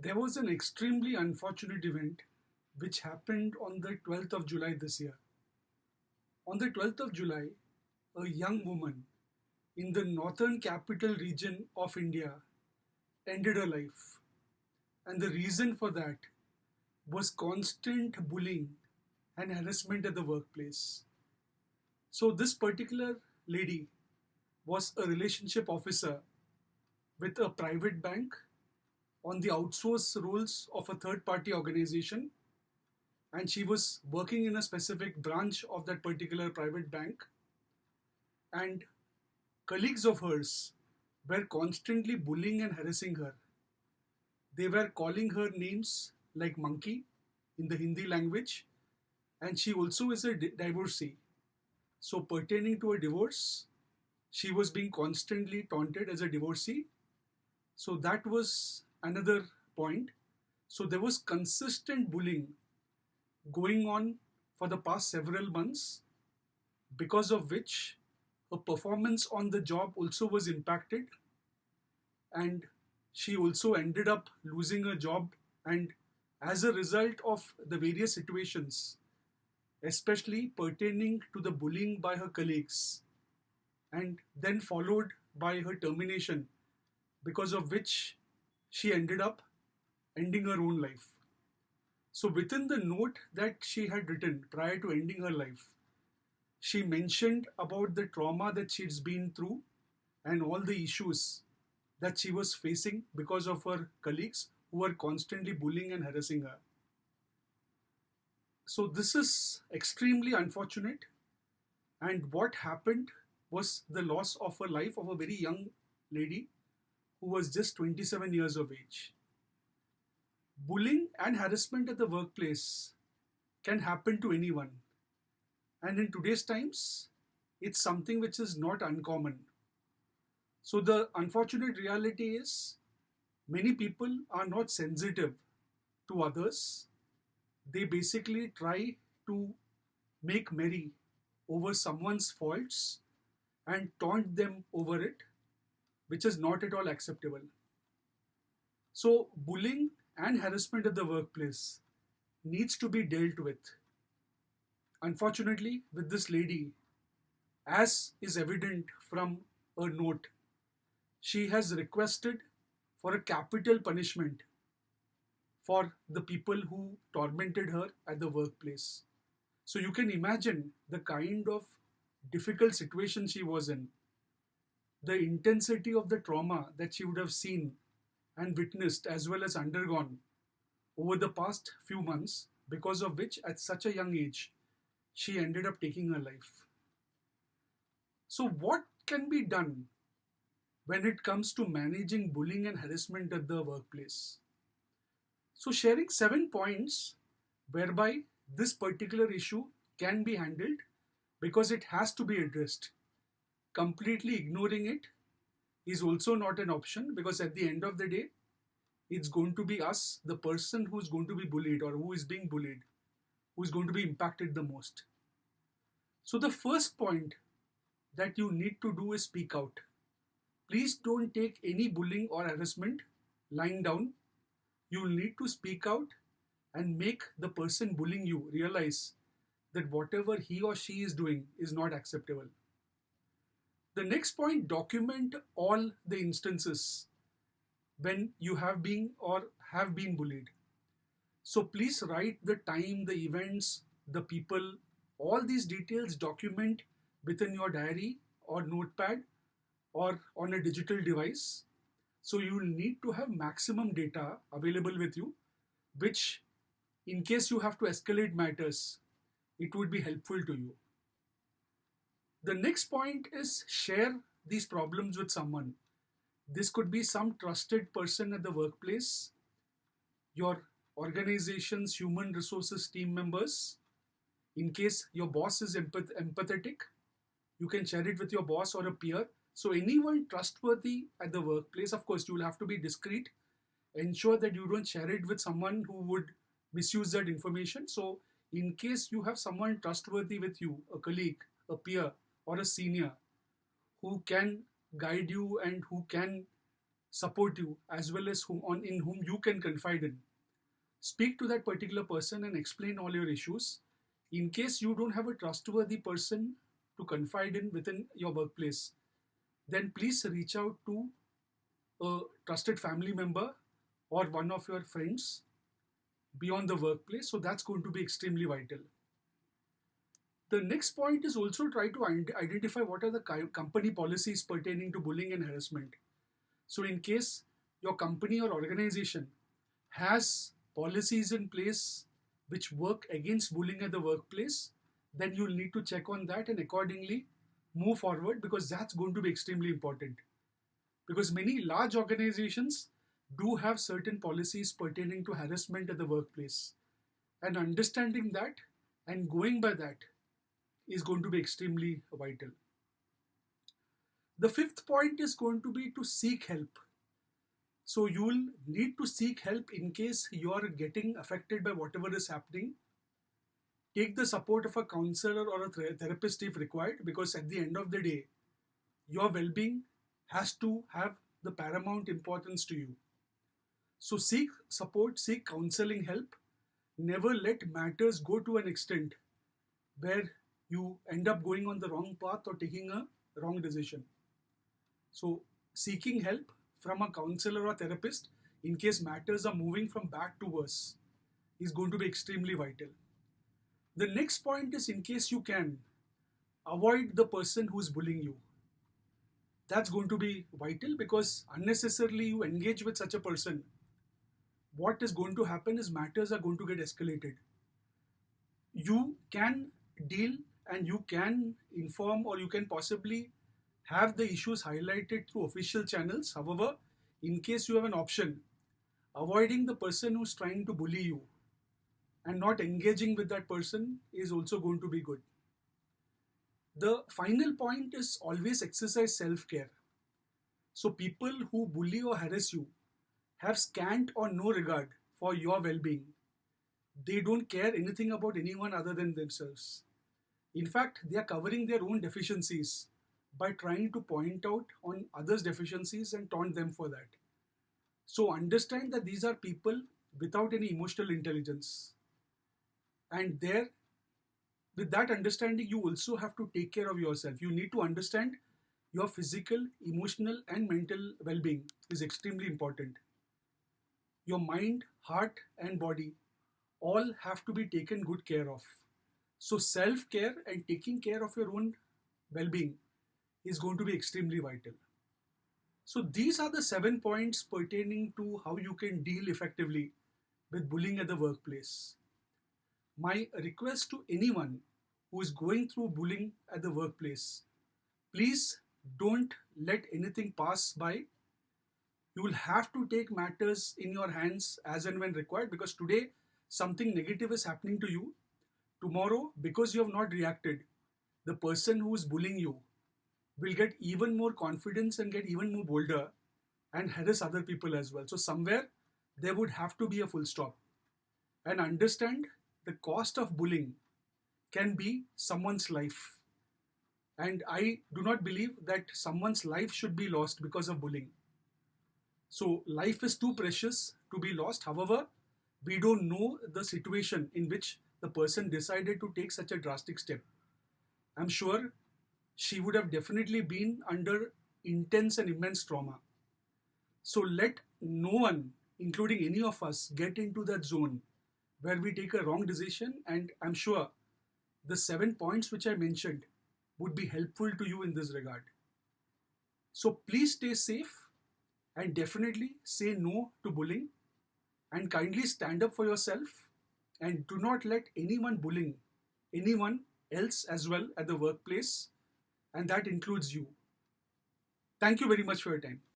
There was an extremely unfortunate event which happened on the 12th of July this year. On the 12th of July, a young woman in the northern capital region of India ended her life. And the reason for that was constant bullying and harassment at the workplace. So, this particular lady was a relationship officer with a private bank on the outsource roles of a third party organization, and she was working in a specific branch of that particular private bank, and colleagues of hers were constantly bullying and harassing her. They were calling her names like monkey in the Hindi language, and she also is a divorcee. So, pertaining to a divorce, she was being constantly taunted as a divorcee. So, that was another point. So, there was consistent bullying going on for the past several months, because of which her performance on the job also was impacted, and she also ended up losing her job. And as a result of the various situations, especially pertaining to the bullying by her colleagues, and then followed by her termination, because of which she ended up ending her own life. So, within the note that she had written prior to ending her life, she mentioned about the trauma that she's been through and all the issues that she was facing because of her colleagues who were constantly bullying and harassing her. So, this is extremely unfortunate. And what happened was the loss of a life of a very young lady who was just 27 years of age. Bullying and harassment at the workplace can happen to anyone. And in today's times, it's something which is not uncommon. So, the unfortunate reality is many people are not sensitive to others. They basically try to make merry over someone's faults and taunt them over it, which is not at all acceptable. So, bullying and harassment at the workplace needs to be dealt with. Unfortunately, with this lady, as is evident from her note, she has requested for a capital punishment for the people who tormented her at the workplace. So you can imagine the kind of difficult situation she was in, the intensity of the trauma that she would have seen and witnessed as well as undergone over the past few months, because of which at such a young age she ended up taking her life. So, what can be done when it comes to managing bullying and harassment at the workplace? So, sharing 7 points whereby this particular issue can be handled, because it has to be addressed. Completely ignoring it is also not an option, because at the end of the day, it's going to be us, the person who's going to be bullied or who is being bullied, who is going to be impacted the most. So, the first point that you need to do is speak out. Please don't take any bullying or harassment lying down. You will need to speak out and make the person bullying you realize that whatever he or she is doing is not acceptable. The next point, document all the instances when you have been or have been bullied. So please write the time, the events, the people, all these details document within your diary or notepad or on a digital device. So you will need to have maximum data available with you, which in case you have to escalate matters, it would be helpful to you. The next point is share these problems with someone. This could be some trusted person at the workplace, your organization's human resources team members. In case your boss is empathetic, you can share it with your boss or a peer. So anyone trustworthy at the workplace. Of course, you will have to be discreet. Ensure that you don't share it with someone who would misuse that information. So in case you have someone trustworthy with you, a colleague, a peer, or a senior who can guide you and who can support you, as well as in whom you can confide in. Speak to that particular person and explain all your issues. In case you don't have a trustworthy person to confide in within your workplace, then please reach out to a trusted family member or one of your friends beyond the workplace. So that's going to be extremely vital. The next point is also try to identify what are the company policies pertaining to bullying and harassment. So, in case your company or organization has policies in place which work against bullying at the workplace, then you'll need to check on that and accordingly move forward, because that's going to be extremely important. Because many large organizations do have certain policies pertaining to harassment at the workplace, and understanding that and going by that is going to be extremely vital. The fifth point is going to be to seek help. So you will need to seek help in case you are getting affected by whatever is happening. Take the support of a counselor or a therapist if required, because at the end of the day, your well-being has to have the paramount importance to you. So seek support, seek counseling help. Never let matters go to an extent where you end up going on the wrong path or taking a wrong decision. So seeking help from a counselor or therapist in case matters are moving from bad to worse is going to be extremely vital. The next point is, in case you can, avoid the person who is bullying you. That's going to be vital, because unnecessarily you engage with such a person, what is going to happen is matters are going to get escalated. You can deal and you can inform, or you can possibly have the issues highlighted through official channels. However, in case you have an option, avoiding the person who's trying to bully you and not engaging with that person is also going to be good. The final point is always exercise self-care. So people who bully or harass you have scant or no regard for your well-being. They don't care anything about anyone other than themselves. In fact, they are covering their own deficiencies by trying to point out on others' deficiencies and taunt them for that. So understand that these are people without any emotional intelligence. And there, with that understanding, you also have to take care of yourself. You need to understand your physical, emotional, and mental well-being is extremely important. Your mind, heart, and body all have to be taken good care of. So self-care and taking care of your own well-being is going to be extremely vital. So these are the 7 points pertaining to how you can deal effectively with bullying at the workplace. My request to anyone who is going through bullying at the workplace, please don't let anything pass by. You will have to take matters in your hands as and when required, because today something negative is happening to you. Tomorrow, because you have not reacted, the person who is bullying you will get even more confidence and get even more bolder and harass other people as well. So somewhere there would have to be a full stop. And understand the cost of bullying can be someone's life. And I do not believe that someone's life should be lost because of bullying. So life is too precious to be lost. However, we don't know the situation in which the person decided to take such a drastic step. I'm sure she would have definitely been under intense and immense trauma. So let no one, including any of us, get into that zone where we take a wrong decision. And I'm sure the 7 points which I mentioned would be helpful to you in this regard. So please stay safe and definitely say no to bullying, and kindly stand up for yourself, and do not let anyone bullying anyone else as well at the workplace, and that includes you. Thank you very much for your time.